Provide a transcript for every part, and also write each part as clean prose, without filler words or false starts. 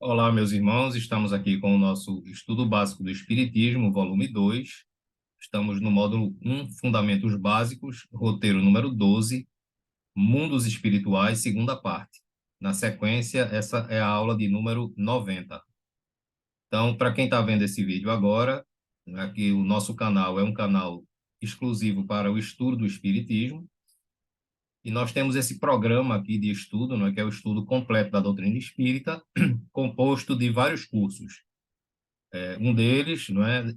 Olá, meus irmãos, estamos aqui com o nosso estudo básico do Espiritismo, volume 2. Estamos no módulo 1, Fundamentos Básicos, roteiro número 12, Mundos Espirituais, segunda parte. Na sequência, essa é a aula de número 90. Então, para quem está vendo esse vídeo agora, aqui o nosso canal é um canal exclusivo para o estudo do Espiritismo, e nós temos esse programa aqui de estudo, que é o estudo completo da doutrina espírita, composto de vários cursos. Um deles,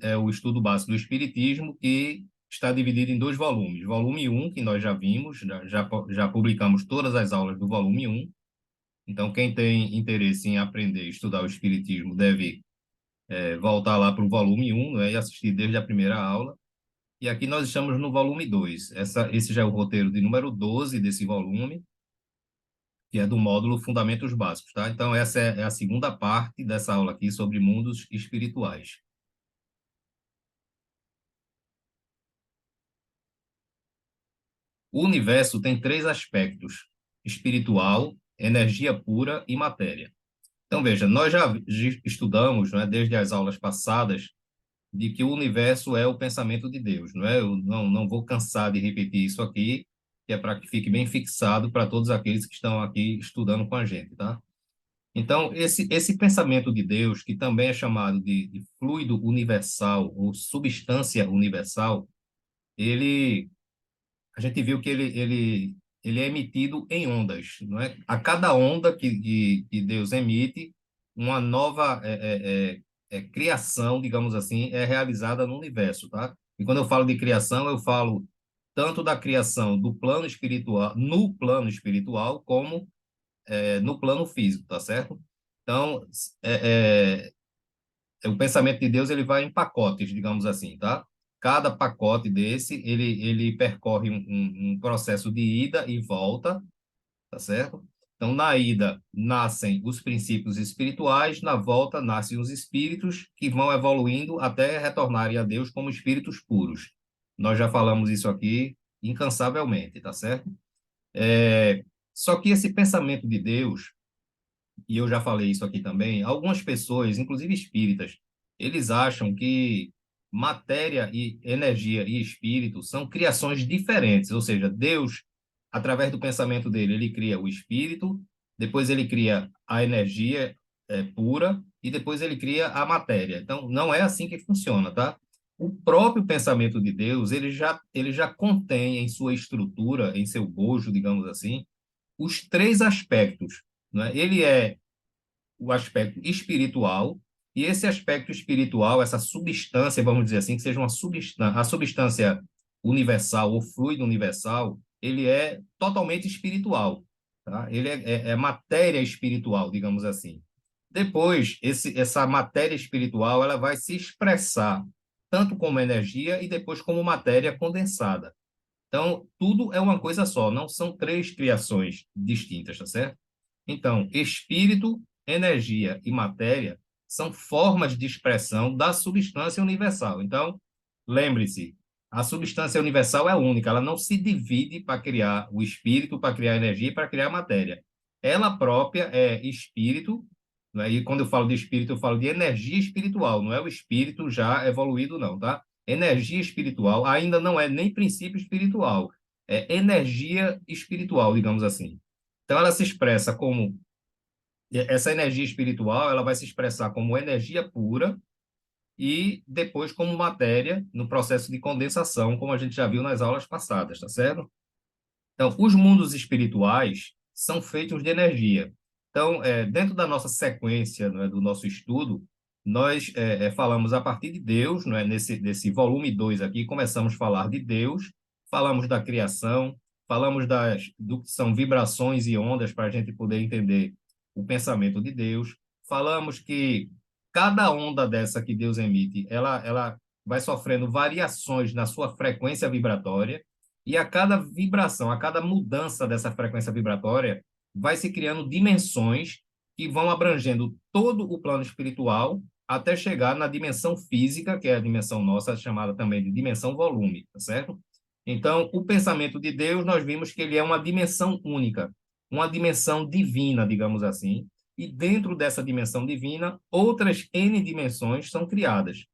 é o estudo básico do Espiritismo, que está dividido em dois volumes. Volume um, que nós já vimos, já publicamos todas as aulas do volume um. Então, quem tem interesse em aprender e estudar o Espiritismo deve voltar lá para o volume um, e assistir desde a primeira aula. E aqui nós estamos no volume 2. Esse já é o roteiro de número 12 desse volume, que é do módulo Fundamentos Básicos, tá? Então, essa é a segunda parte dessa aula aqui sobre mundos espirituais. O universo tem três aspectos: espiritual, energia pura e matéria. Então, veja, nós já estudamos, desde as aulas passadas, de que o universo é o pensamento de Deus, não é? Eu não vou cansar de repetir isso aqui, que é para que fique bem fixado para todos aqueles que estão aqui estudando com a gente, tá? Então, esse pensamento de Deus, que também é chamado de fluido universal ou substância universal, ele a gente viu que ele é emitido em ondas, não é? A cada onda que Deus emite, uma nova criação, digamos assim, é realizada no universo, tá? E quando eu falo de criação, eu falo tanto da criação do plano espiritual, no plano espiritual, como no plano físico, tá certo? Então, é, o pensamento de Deus ele vai em pacotes, digamos assim, tá? Cada pacote desse, ele percorre um processo de ida e volta, tá certo? Então, na ida, nascem os princípios espirituais, na volta, nascem os espíritos que vão evoluindo até retornarem a Deus como espíritos puros. Nós já falamos isso aqui incansavelmente, tá certo? Só que esse pensamento de Deus, e eu já falei isso aqui também, algumas pessoas, inclusive espíritas, eles acham que matéria e energia e espírito são criações diferentes, ou seja, Deus, através do pensamento dele, ele cria o espírito, depois ele cria a energia pura e depois ele cria a matéria. Então, não é assim que funciona, tá? O próprio pensamento de Deus, ele já contém em sua estrutura, em seu bojo, digamos assim, os três aspectos, né? Ele é o aspecto espiritual, e esse aspecto espiritual, essa substância, vamos dizer assim, que seja uma substância, a substância universal, ou fluido universal, ele é totalmente espiritual, tá? Ele é matéria espiritual, digamos assim. Depois, essa matéria espiritual, ela vai se expressar tanto como energia e depois como matéria condensada. Então, tudo é uma coisa só, não são três criações distintas, tá certo? Então, espírito, energia e matéria são formas de expressão da substância universal. Então, lembre-se, a substância universal é única, ela não se divide para criar o espírito, para criar a energia e para criar a matéria. Ela própria é espírito, né? E quando eu falo de espírito, eu falo de energia espiritual, não é o espírito já evoluído, não, tá? Energia espiritual ainda não é nem princípio espiritual, é energia espiritual, digamos assim. Então, ela se expressa como essa energia espiritual, ela vai se expressar como energia pura e depois como matéria no processo de condensação, como a gente já viu nas aulas passadas, tá certo? Então, os mundos espirituais são feitos de energia. Então, dentro da nossa sequência, do nosso estudo, nós falamos a partir de Deus, nesse volume 2 aqui, começamos a falar de Deus, falamos da criação, falamos do que são vibrações e ondas para a gente poder entender o pensamento de Deus, falamos que cada onda dessa que Deus emite, ela vai sofrendo variações na sua frequência vibratória, e a cada vibração, a cada mudança dessa frequência vibratória, vai se criando dimensões que vão abrangendo todo o plano espiritual até chegar na dimensão física, que é a dimensão nossa, chamada também de dimensão volume, tá certo? Então, o pensamento de Deus, nós vimos que ele é uma dimensão única, uma dimensão divina, digamos assim, e dentro dessa dimensão divina, outras N dimensões são criadas.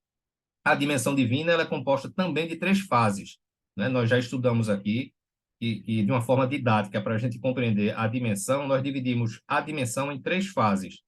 A dimensão divina ela é composta também de três fases, né? Nós já estudamos aqui que de uma forma didática, para a gente compreender a dimensão, nós dividimos a dimensão em três fases.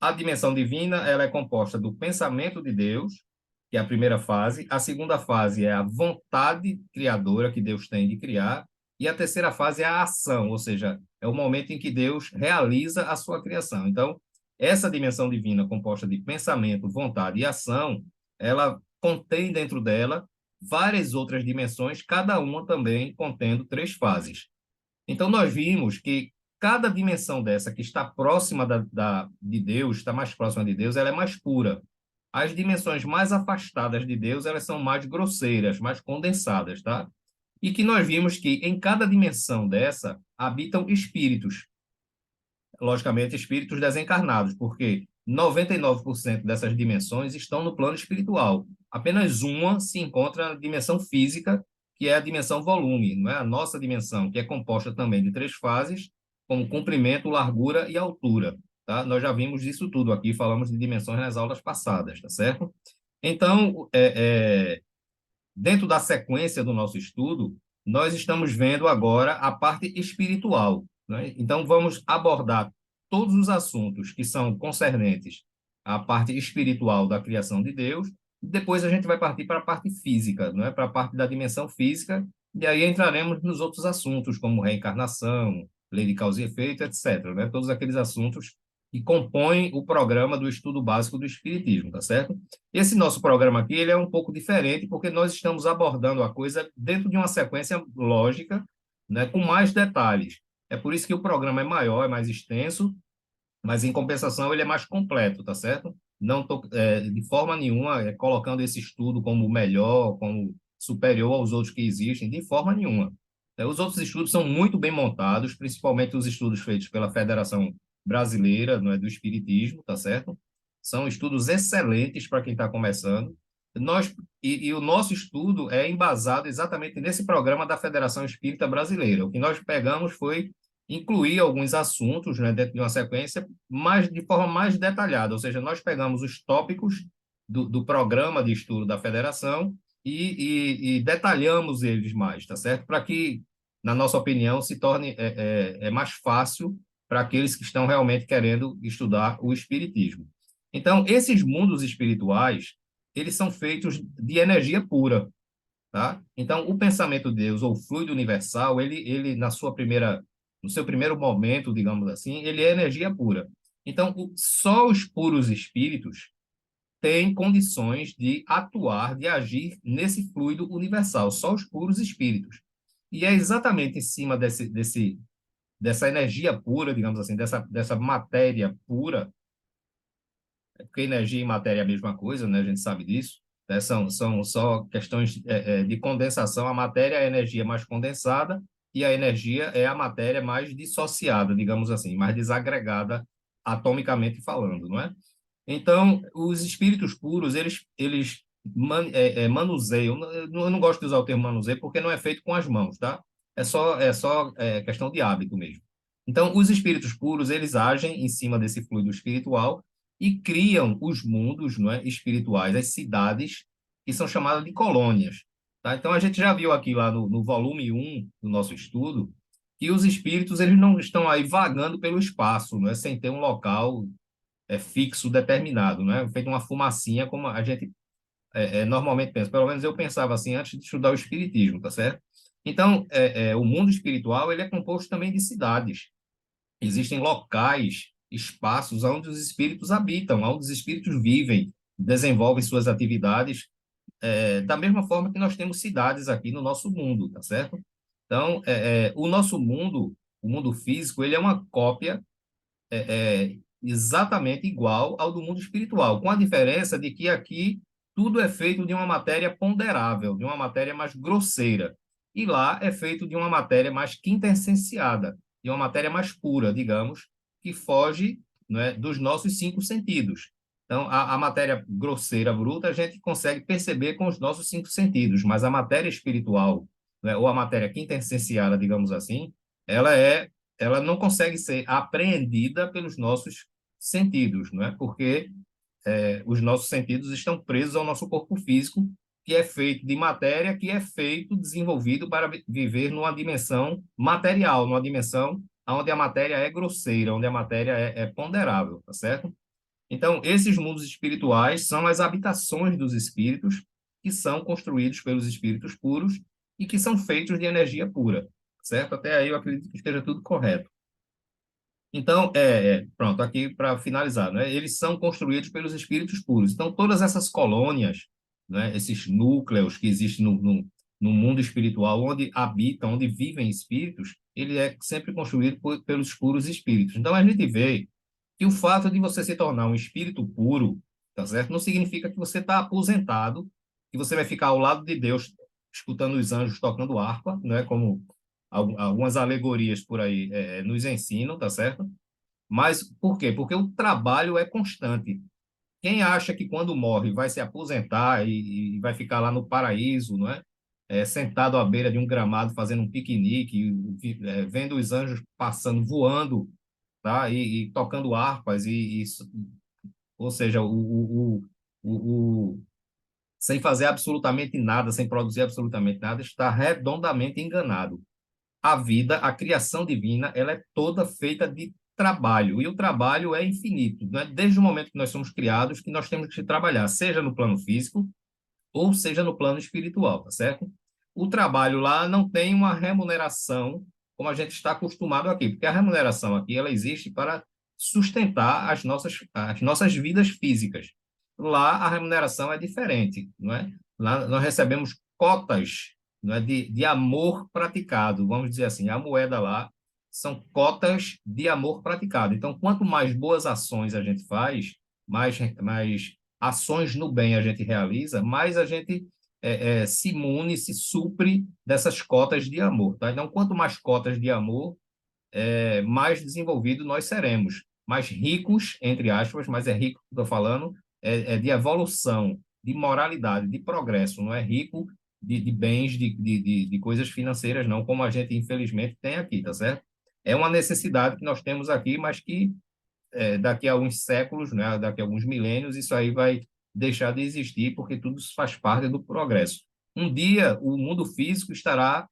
A dimensão divina ela é composta do pensamento de Deus, que é a primeira fase. A segunda fase é a vontade criadora que Deus tem de criar. E a terceira fase é a ação, ou seja, é o momento em que Deus realiza a sua criação. Então, essa dimensão divina composta de pensamento, vontade e ação, ela contém dentro dela várias outras dimensões, cada uma também contendo três fases. Então, nós vimos que cada dimensão dessa que está próxima de Deus, está mais próxima de Deus, ela é mais pura. As dimensões mais afastadas de Deus, elas são mais grosseiras, mais condensadas, tá? E que nós vimos que em cada dimensão dessa habitam espíritos, logicamente espíritos desencarnados, porque 99% dessas dimensões estão no plano espiritual. Apenas uma se encontra na dimensão física, que é a dimensão volume, não é? A nossa dimensão, que é composta também de três fases, como comprimento, largura e altura, tá? Nós já vimos isso tudo aqui, falamos de dimensões nas aulas passadas, tá certo? Então, dentro da sequência do nosso estudo, nós estamos vendo agora a parte espiritual, né? Então, vamos abordar todos os assuntos que são concernentes à parte espiritual da criação de Deus. Depois a gente vai partir para a parte física, não é? Para a parte da dimensão física, e aí entraremos nos outros assuntos, como reencarnação, lei de causa e efeito, etc., né? Todos aqueles assuntos que compõem o programa do estudo básico do Espiritismo, tá certo? Esse nosso programa aqui, ele é um pouco diferente, porque nós estamos abordando a coisa dentro de uma sequência lógica, né, com mais detalhes. É por isso que o programa é maior, é mais extenso, mas em compensação ele é mais completo, tá certo? Não tô, de forma nenhuma colocando esse estudo como melhor, como superior aos outros que existem, de forma nenhuma. Os outros estudos são muito bem montados, principalmente os estudos feitos pela Federação Brasileira, não é, do Espiritismo, tá certo? São estudos excelentes para quem está começando. E o nosso estudo é embasado exatamente nesse programa da Federação Espírita Brasileira. O que nós pegamos foi incluir alguns assuntos, né, dentro de uma sequência, mas de forma mais detalhada, ou seja, nós pegamos os tópicos do programa de estudo da federação e detalhamos eles mais, tá certo? Para que, na nossa opinião, se torne mais fácil para aqueles que estão realmente querendo estudar o espiritismo. Então, esses mundos espirituais, eles são feitos de energia pura, tá? Então, o pensamento de Deus, ou fluido universal, ele no seu primeiro momento, digamos assim, ele é energia pura. Então, só os puros espíritos têm condições de atuar, de agir nesse fluido universal, só os puros espíritos. E é exatamente em cima dessa energia pura, digamos assim, dessa matéria pura, porque energia e matéria é a mesma coisa, né? A gente sabe disso, né? São só questões de condensação. A matéria é a energia mais condensada e a energia é a matéria mais dissociada, digamos assim, mais desagregada atomicamente falando, não é? Então, os espíritos puros, eles manuseiam. Eu não gosto de usar o termo manuseio porque não é feito com as mãos, tá? É só questão de hábito mesmo. Então, os espíritos puros, eles agem em cima desse fluido espiritual e criam os mundos, não é, espirituais, as cidades, que são chamadas de colônias. Tá? Então, a gente já viu aqui lá no volume 1 do nosso estudo que os espíritos eles não estão aí vagando pelo espaço, não é, sem ter um local fixo, determinado, não é feito uma fumacinha, como a gente normalmente pensa. Pelo menos eu pensava assim antes de estudar o espiritismo, tá certo? Então, o mundo espiritual ele é composto também de cidades. Existem locais, espaços onde os espíritos habitam, onde os espíritos vivem, desenvolvem suas atividades, da mesma forma que nós temos cidades aqui no nosso mundo, tá certo? Então, o nosso mundo, o mundo físico, ele é uma cópia exatamente igual ao do mundo espiritual, com a diferença de que aqui tudo é feito de uma matéria ponderável, de uma matéria mais grosseira, e lá é feito de uma matéria mais quintessenciada, de uma matéria mais pura, digamos, que foge, não é, dos nossos cinco sentidos. Então, a matéria grosseira, bruta, a gente consegue perceber com os nossos cinco sentidos, mas a matéria espiritual, né, ou a matéria quintessenciada, digamos assim, ela ela não consegue ser apreendida pelos nossos sentidos, não é? Porque os nossos sentidos estão presos ao nosso corpo físico, que é feito de matéria, que é feito, desenvolvido para viver numa dimensão material, numa dimensão onde a matéria é grosseira, onde a matéria é ponderável, tá certo? Então, esses mundos espirituais são as habitações dos espíritos, que são construídos pelos espíritos puros e que são feitos de energia pura, certo? Até aí eu acredito que esteja tudo correto. Então, pronto, aqui para finalizar, né? Eles são construídos pelos espíritos puros. Então, todas essas colônias, né? Esses núcleos que existem no mundo espiritual, onde habitam, onde vivem espíritos, ele é sempre construído pelos puros espíritos. Então, a gente vê que o fato de você se tornar um espírito puro, tá certo? Não significa que você está aposentado, que você vai ficar ao lado de Deus, escutando os anjos tocando harpa, né? Como algumas alegorias por aí nos ensinam, tá certo? Mas por quê? Porque o trabalho é constante. Quem acha que quando morre vai se aposentar e vai ficar lá no paraíso, não é? Sentado à beira de um gramado fazendo um piquenique, vendo os anjos passando, voando, tá? E tocando harpas ou seja, sem fazer absolutamente nada, sem produzir absolutamente nada, está redondamente enganado. A vida, a criação divina, ela é toda feita de trabalho, e o trabalho é infinito, né? Desde o momento que nós somos criados, que nós temos que trabalhar, seja no plano físico, ou seja no plano espiritual, tá certo? O trabalho lá não tem uma remuneração como a gente está acostumado aqui, porque a remuneração aqui ela existe para sustentar as nossas vidas físicas. Lá a remuneração é diferente, não é? Lá nós recebemos cotas, não é, de amor praticado, vamos dizer assim, a moeda lá são cotas de amor praticado. Então, quanto mais boas ações a gente faz, mais ações no bem a gente realiza, mais a gente se imune, se supre dessas cotas de amor. Tá? Então, quanto mais cotas de amor, mais desenvolvido nós seremos. Mais ricos, entre aspas, mas é rico que estou falando, de evolução, de moralidade, de progresso, não é rico de bens, de coisas financeiras, não, como a gente, infelizmente, tem aqui, tá certo? É uma necessidade que nós temos aqui, mas que daqui a alguns séculos, né, daqui a alguns milênios, isso aí vai deixar de existir, porque tudo faz parte do progresso. Um dia, o mundo físico estará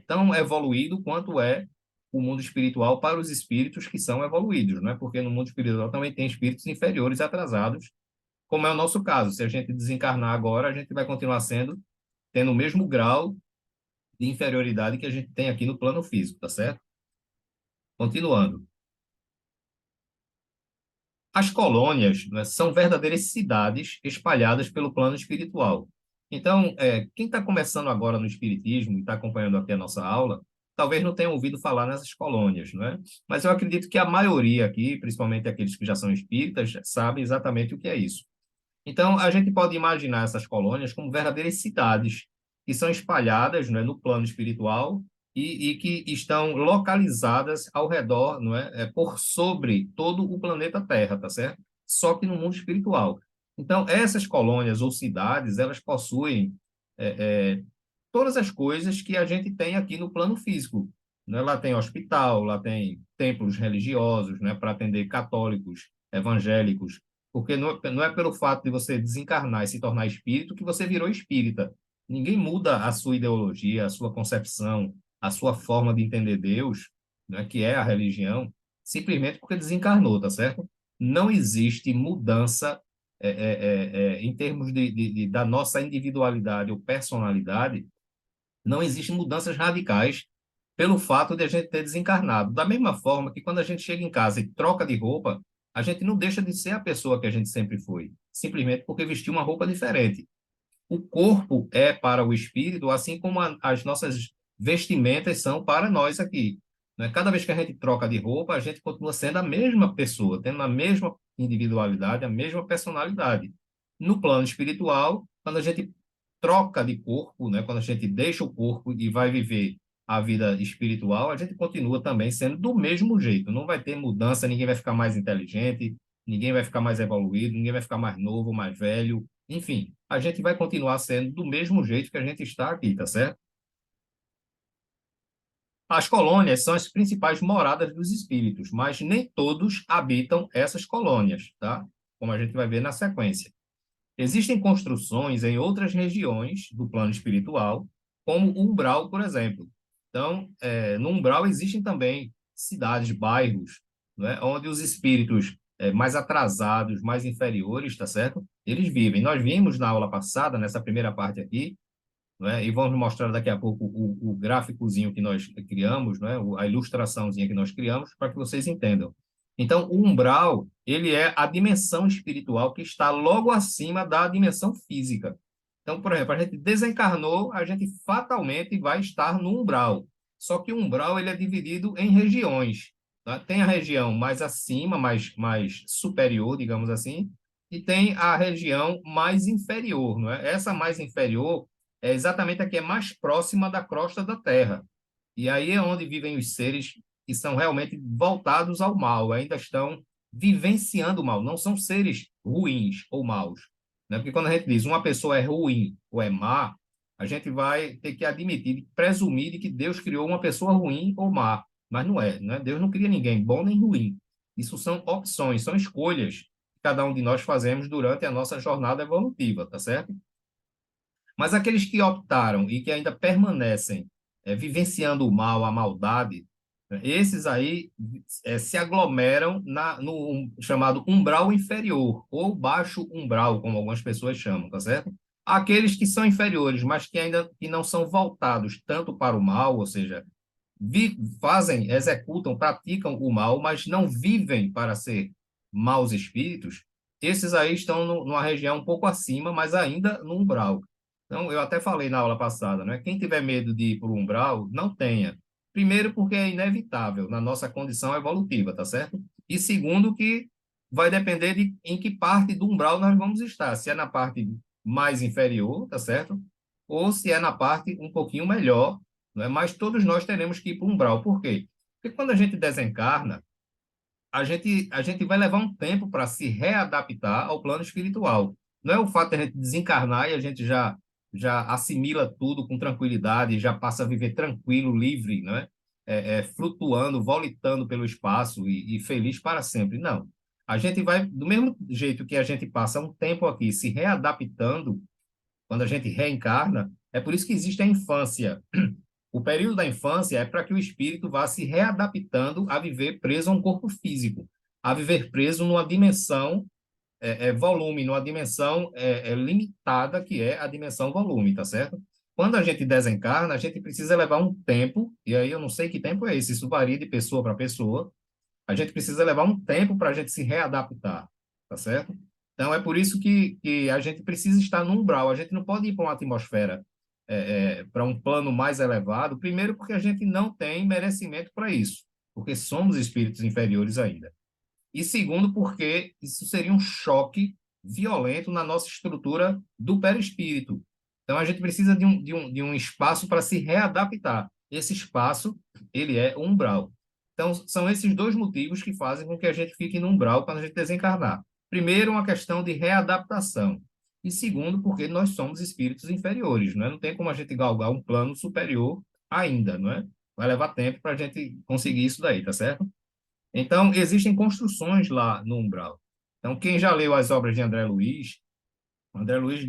tão evoluído quanto é o mundo espiritual para os espíritos que são evoluídos, né? Porque no mundo espiritual também tem espíritos inferiores atrasados, como é o nosso caso. Se a gente desencarnar agora, a gente vai continuar tendo o mesmo grau de inferioridade que a gente tem aqui no plano físico, tá certo? Continuando. As colônias, né, são verdadeiras cidades espalhadas pelo plano espiritual. Então, quem está começando agora no espiritismo e está acompanhando aqui a nossa aula, talvez não tenha ouvido falar nessas colônias, não é? Mas eu acredito que a maioria aqui, principalmente aqueles que já são espíritas, sabem exatamente o que é isso. Então, a gente pode imaginar essas colônias como verdadeiras cidades que são espalhadas, né, no plano espiritual e que estão localizadas ao redor, não é? Por sobre todo o planeta Terra, tá certo? Só que no mundo espiritual. Então, essas colônias ou cidades, elas possuem todas as coisas que a gente tem aqui no plano físico, né? Lá tem hospital, lá tem templos religiosos, né, para atender católicos, evangélicos, porque não é pelo fato de você desencarnar e se tornar espírito que você virou espírita. Ninguém muda a sua ideologia, a sua concepção, a sua forma de entender Deus, né, que é a religião, simplesmente porque desencarnou, tá certo? Não existe mudança em termos da nossa individualidade ou personalidade, não existem mudanças radicais pelo fato de a gente ter desencarnado. Da mesma forma que quando a gente chega em casa e troca de roupa, a gente não deixa de ser a pessoa que a gente sempre foi, simplesmente porque vestiu uma roupa diferente. O corpo é para o espírito, assim como as nossas vestimentas são para nós aqui. Né? Cada vez que a gente troca de roupa, a gente continua sendo a mesma pessoa, tendo a mesma individualidade, a mesma personalidade. No plano espiritual, quando a gente troca de corpo, né? Quando a gente deixa o corpo e vai viver a vida espiritual, a gente continua também sendo do mesmo jeito. Não vai ter mudança, ninguém vai ficar mais inteligente, ninguém vai ficar mais evoluído, ninguém vai ficar mais novo, mais velho. Enfim, a gente vai continuar sendo do mesmo jeito que a gente está aqui, tá certo? As colônias são as principais moradas dos espíritos, mas nem todos habitam essas colônias, tá? Como a gente vai ver na sequência. Existem construções em outras regiões do plano espiritual, como o umbral, por exemplo. Então, no umbral existem também cidades, bairros, né, onde os espíritos mais atrasados, mais inferiores, tá certo? Eles vivem. Nós vimos na aula passada, nessa primeira parte aqui, né, e vamos mostrar daqui a pouco o gráficozinho que nós criamos, né, a ilustraçãozinha que nós criamos, para que vocês entendam. Então, o umbral, ele é a dimensão espiritual que está logo acima da dimensão física. Então, por exemplo, a gente desencarnou, a gente fatalmente vai estar no umbral. Só que o umbral ele é dividido em regiões. Tá? Tem a região mais acima, mais superior, digamos assim, e tem a região mais inferior, não é? Essa mais inferior é exatamente a que é mais próxima da crosta da Terra. E aí é onde vivem os seres que são realmente voltados ao mal, ainda estão vivenciando o mal, não são seres ruins ou maus. Né? Porque quando a gente diz uma pessoa é ruim ou é má, a gente vai ter que admitir, presumir de que Deus criou uma pessoa ruim ou má, mas não é, né? Deus não cria ninguém bom nem ruim. Isso são opções, são escolhas que cada um de nós fazemos durante a nossa jornada evolutiva, tá certo? Mas aqueles que optaram e que ainda permanecem vivenciando o mal, a maldade, né, esses aí se aglomeram no chamado umbral inferior, ou baixo umbral, como algumas pessoas chamam, tá certo? Aqueles que são inferiores, mas que ainda que não são voltados tanto para o mal, ou seja, fazem, executam, praticam o mal, mas não vivem para ser maus espíritos, esses aí estão numa região um pouco acima, mas ainda no umbral. Então, eu até falei na aula passada, né? Quem tiver medo de ir para o umbral, não tenha. Primeiro, porque é inevitável na nossa condição evolutiva, tá certo? E segundo, que vai depender de em que parte do umbral nós vamos estar. Se é na parte mais inferior, tá certo? Ou se é na parte um pouquinho melhor, né? Mas todos nós teremos que ir para o umbral. Por quê? Porque quando a gente desencarna, a gente vai levar um tempo para se readaptar ao plano espiritual. Não é o fato de a gente desencarnar e a gente já assimila tudo com tranquilidade, já passa a viver tranquilo, livre, né? Flutuando, volitando pelo espaço e feliz para sempre. Não. A gente vai, do mesmo jeito que a gente passa um tempo aqui se readaptando, quando a gente reencarna, é por isso que existe a infância. O período da infância é para que o espírito vá se readaptando a viver preso a um corpo físico, a viver preso numa dimensão volume, numa dimensão limitada, que é a dimensão volume, tá certo? Quando a gente desencarna, a gente precisa levar um tempo, e aí eu não sei que tempo é esse, isso varia de pessoa para pessoa, a gente precisa levar um tempo para a gente se readaptar, tá certo? Então, é por isso que a gente precisa estar no umbral, a gente não pode ir para uma atmosfera, para um plano mais elevado, primeiro porque a gente não tem merecimento para isso, porque somos espíritos inferiores ainda. E segundo, porque isso seria um choque violento na nossa estrutura do perispírito. Então, a gente precisa de um espaço para se readaptar. Esse espaço, ele é o umbral. Então, são esses dois motivos que fazem com que a gente fique no umbral quando a gente desencarnar. Primeiro, uma questão de readaptação. E segundo, porque nós somos espíritos inferiores, não é? Não tem como a gente galgar um plano superior ainda, não é? Vai levar tempo para a gente conseguir isso daí, tá certo? Então, existem construções lá no umbral. Então, quem já leu as obras de André Luiz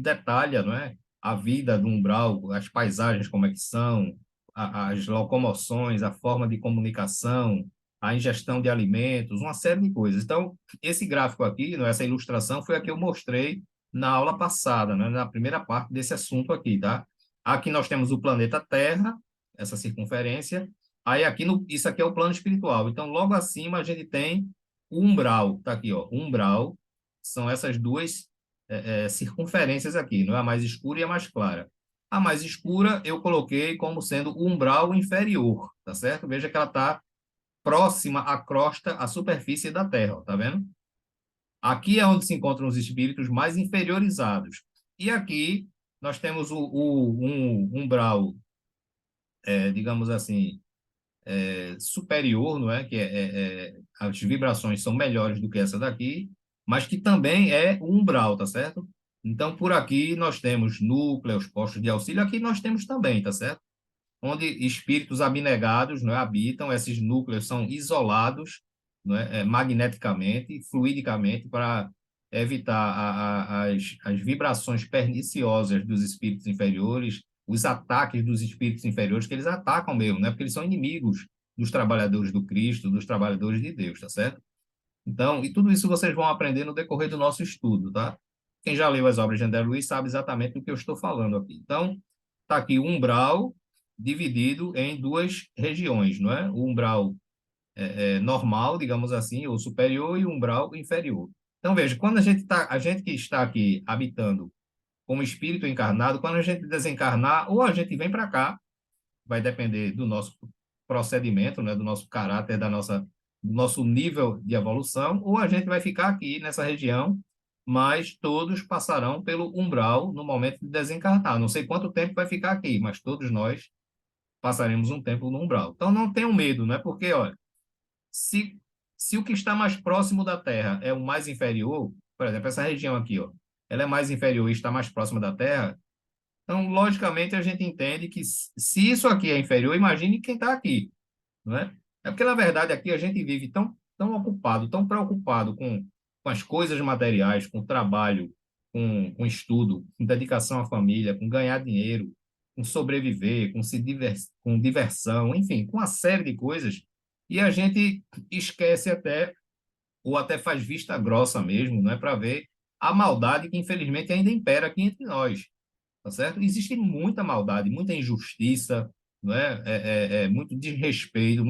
detalha, não é, a vida do umbral, as paisagens como é que são, as locomoções, a forma de comunicação, a ingestão de alimentos, uma série de coisas. Então, esse gráfico aqui, não é, essa ilustração, foi a que eu mostrei na aula passada, né, na primeira parte desse assunto aqui, tá? Aqui nós temos o planeta Terra, essa circunferência. Aí aqui isso aqui é o plano espiritual. Então, logo acima a gente tem o umbral, tá aqui, ó, umbral, são essas duas circunferências aqui, não é a mais escura e a mais clara. A mais escura eu coloquei como sendo o umbral inferior, tá certo? Veja que ela está próxima à crosta, à superfície da Terra, ó, tá vendo? Aqui é onde se encontram os espíritos mais inferiorizados. E aqui nós temos um umbral, digamos assim, superior, não é? As vibrações são melhores do que essa daqui, mas que também é o umbral, tá certo? Então, por aqui nós temos núcleos, postos de auxílio, aqui nós temos também, tá certo? onde espíritos abnegados, não é, habitam. Esses núcleos são isolados, não é, magneticamente, fluidicamente, para evitar as vibrações perniciosas dos espíritos inferiores, os ataques dos espíritos inferiores, que eles atacam mesmo, né? Porque eles são inimigos dos trabalhadores do Cristo, dos trabalhadores de Deus, tá certo? Então, e tudo isso vocês vão aprender no decorrer do nosso estudo, tá? Quem já leu as obras de André Luiz sabe exatamente do que eu estou falando aqui. Então, está aqui o umbral dividido em duas regiões, não é? O umbral normal, digamos assim, ou superior, e o umbral inferior. Então, veja, quando a gente que está aqui habitando como espírito encarnado, quando a gente desencarnar, ou a gente vem para cá, vai depender do nosso procedimento, né, do nosso caráter, do nosso nível de evolução, ou a gente vai ficar aqui nessa região, mas todos passarão pelo umbral no momento de desencarnar. Não sei quanto tempo vai ficar aqui, mas todos nós passaremos um tempo no umbral. Então não tenham medo, né? Porque, olha, se, se o que está mais próximo da Terra é o mais inferior, por exemplo, essa região aqui, ó, ela é mais inferior e está mais próxima da Terra, então, logicamente, a gente entende que se isso aqui é inferior, imagine quem está aqui, não é? É porque, na verdade, aqui a gente vive tão ocupado, tão preocupado com as coisas materiais, com trabalho, com estudo, com dedicação à família, com ganhar dinheiro, com sobreviver, com diversão, enfim, com uma série de coisas, e a gente esquece até, ou até faz vista grossa mesmo, não é, para ver a maldade que, infelizmente, ainda impera aqui entre nós, tá certo? Existe muita maldade, muita injustiça, não é? Muito desrespeito,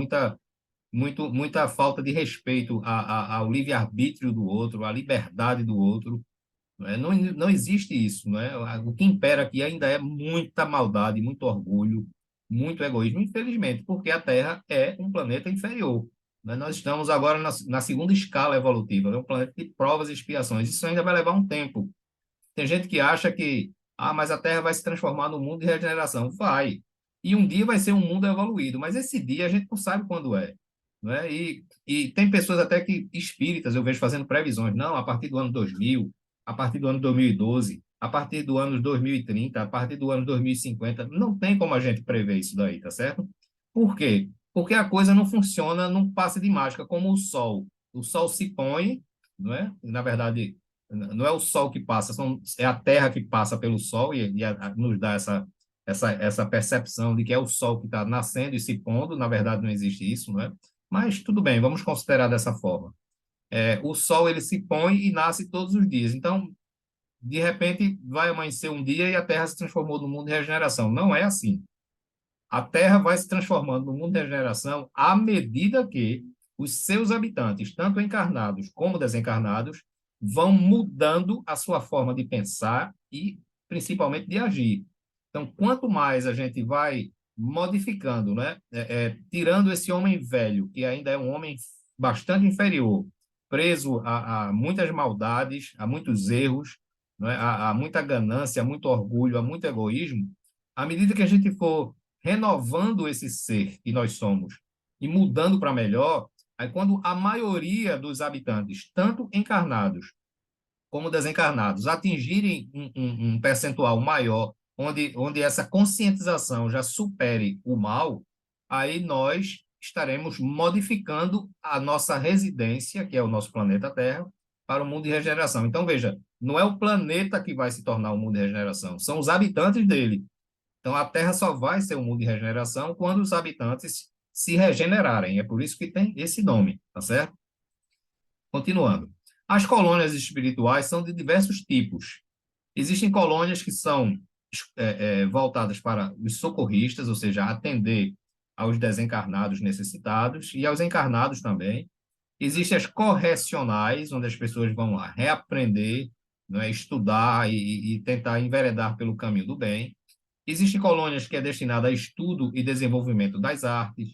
muita falta de respeito ao livre-arbítrio do outro, à liberdade do outro. Não é? Não existe isso, não é? O que impera aqui ainda é muita maldade, muito orgulho, muito egoísmo, infelizmente, porque a Terra é um planeta inferior. Né? Nós estamos agora na segunda escala evolutiva, é um planeta de provas e expiações. Isso ainda vai levar um tempo. Tem gente que acha que, mas a Terra vai se transformar num mundo de regeneração. Vai. E um dia vai ser um mundo evoluído, mas esse dia a gente não sabe quando é. Não é? E tem pessoas até que espíritas, eu vejo fazendo previsões. Não, a partir do ano 2000, a partir do ano 2012, a partir do ano 2030, a partir do ano 2050. Não tem como a gente prever isso daí, tá certo? Por quê? Porque a coisa não funciona num passe de mágica como o Sol. O Sol se põe, não é? Na verdade, não é o Sol que passa, é a Terra que passa pelo Sol nos dá essa percepção de que é o Sol que está nascendo e se pondo. Na verdade, não existe isso, não é? Mas tudo bem, vamos considerar dessa forma. O Sol ele se põe e nasce todos os dias. Então, de repente, vai amanhecer um dia e a Terra se transformou no mundo de regeneração. Não é assim. A Terra vai se transformando no mundo de regeneração à medida que os seus habitantes, tanto encarnados como desencarnados, vão mudando a sua forma de pensar e, principalmente, de agir. Então, quanto mais a gente vai modificando, né, tirando esse homem velho, que ainda é um homem bastante inferior, preso a muitas maldades, a muitos erros, né, a muita ganância, a muito orgulho, a muito egoísmo, à medida que a gente for renovando esse ser que nós somos e mudando para melhor, aí quando a maioria dos habitantes, tanto encarnados como desencarnados, atingirem um percentual maior, onde essa conscientização já supere o mal, aí nós estaremos modificando a nossa residência, que é o nosso planeta Terra, para o mundo de regeneração. Então, veja, não é o planeta que vai se tornar um mundo de regeneração, são os habitantes dele. Então, a Terra só vai ser um mundo de regeneração quando os habitantes se regenerarem. É por isso que tem esse nome, tá certo? Continuando. As colônias espirituais são de diversos tipos. Existem colônias que são voltadas para os socorristas, ou seja, atender aos desencarnados necessitados e aos encarnados também. Existem as correcionais, onde as pessoas vão lá reaprender, né, estudar e tentar enveredar pelo caminho do bem. Existem colônias que é destinada a estudo e desenvolvimento das artes.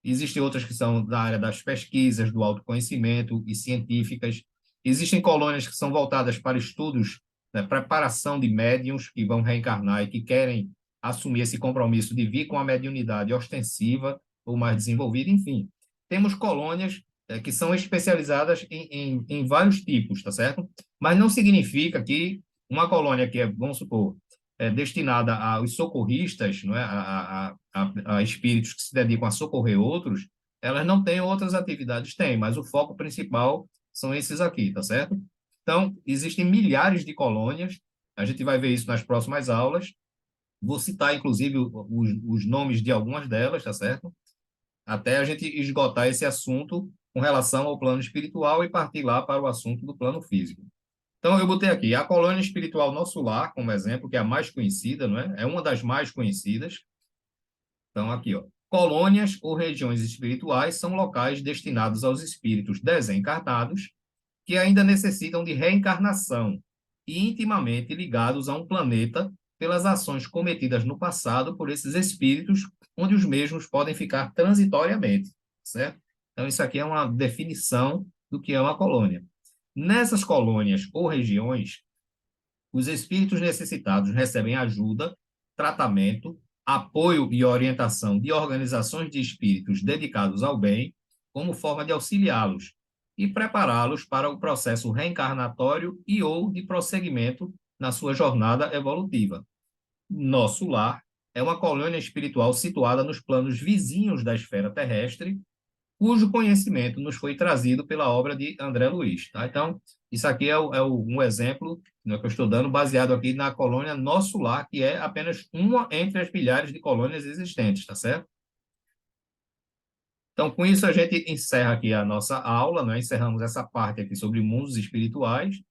Existem outras que são da área das pesquisas, do autoconhecimento e científicas. Existem colônias que são voltadas para estudos, né, preparação de médiuns que vão reencarnar e que querem assumir esse compromisso de vir com a mediunidade ostensiva ou mais desenvolvida. Enfim, temos colônias que são especializadas em vários tipos, tá certo? Mas não significa que uma colônia que é, vamos supor, destinada aos socorristas, não é? A espíritos que se dedicam a socorrer outros, elas não têm outras atividades, têm, mas o foco principal são esses aqui, tá certo? Então, existem milhares de colônias, a gente vai ver isso nas próximas aulas. Vou citar, inclusive, os nomes de algumas delas, tá certo? Até a gente esgotar esse assunto com relação ao plano espiritual e partir lá para o assunto do plano físico. Então, eu botei aqui a colônia espiritual Nosso Lar, como exemplo, que é a mais conhecida, não é? É uma das mais conhecidas. Então, aqui, ó. Colônias ou regiões espirituais são locais destinados aos espíritos desencarnados que ainda necessitam de reencarnação e intimamente ligados a um planeta pelas ações cometidas no passado por esses espíritos, onde os mesmos podem ficar transitoriamente, certo? Então, isso aqui é uma definição do que é uma colônia. Nessas colônias ou regiões, os espíritos necessitados recebem ajuda, tratamento, apoio e orientação de organizações de espíritos dedicados ao bem, como forma de auxiliá-los e prepará-los para o processo reencarnatório e ou de prosseguimento na sua jornada evolutiva. Nosso Lar é uma colônia espiritual situada nos planos vizinhos da esfera terrestre, cujo conhecimento nos foi trazido pela obra de André Luiz. Tá? Então, isso aqui um exemplo, né, que eu estou dando, baseado aqui na colônia Nosso Lar, que é apenas uma entre as milhares de colônias existentes, tá certo? Então, com isso, a gente encerra aqui a nossa aula, né? Encerramos essa parte aqui sobre mundos espirituais,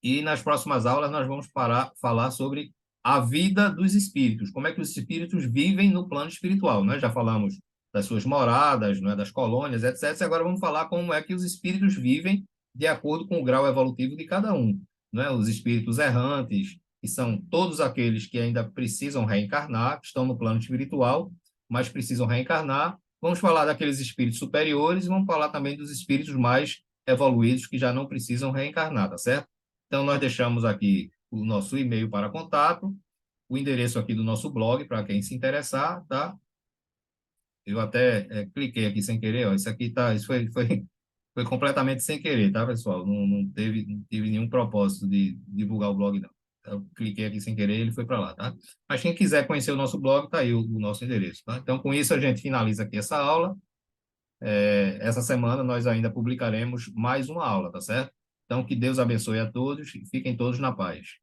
e nas próximas aulas nós vamos falar sobre a vida dos espíritos, como é que os espíritos vivem no plano espiritual, né? Já falamos das suas moradas, né, das colônias, etc. E agora vamos falar como é que os espíritos vivem de acordo com o grau evolutivo de cada um, né? Os espíritos errantes, que são todos aqueles que ainda precisam reencarnar, que estão no plano espiritual, mas precisam reencarnar. Vamos falar daqueles espíritos superiores e vamos falar também dos espíritos mais evoluídos que já não precisam reencarnar, tá certo? Então, nós deixamos aqui o nosso e-mail para contato, o endereço aqui do nosso blog, para quem se interessar, tá? Eu até cliquei aqui sem querer, ó, isso foi completamente sem querer, tá, pessoal? Não teve nenhum propósito de divulgar o blog, não. Eu cliquei aqui sem querer, ele foi para lá, tá? Mas quem quiser conhecer o nosso blog, tá aí o nosso endereço, tá? Então, com isso, a gente finaliza aqui essa aula. Essa semana nós ainda publicaremos mais uma aula, tá certo? Então, que Deus abençoe a todos e fiquem todos na paz.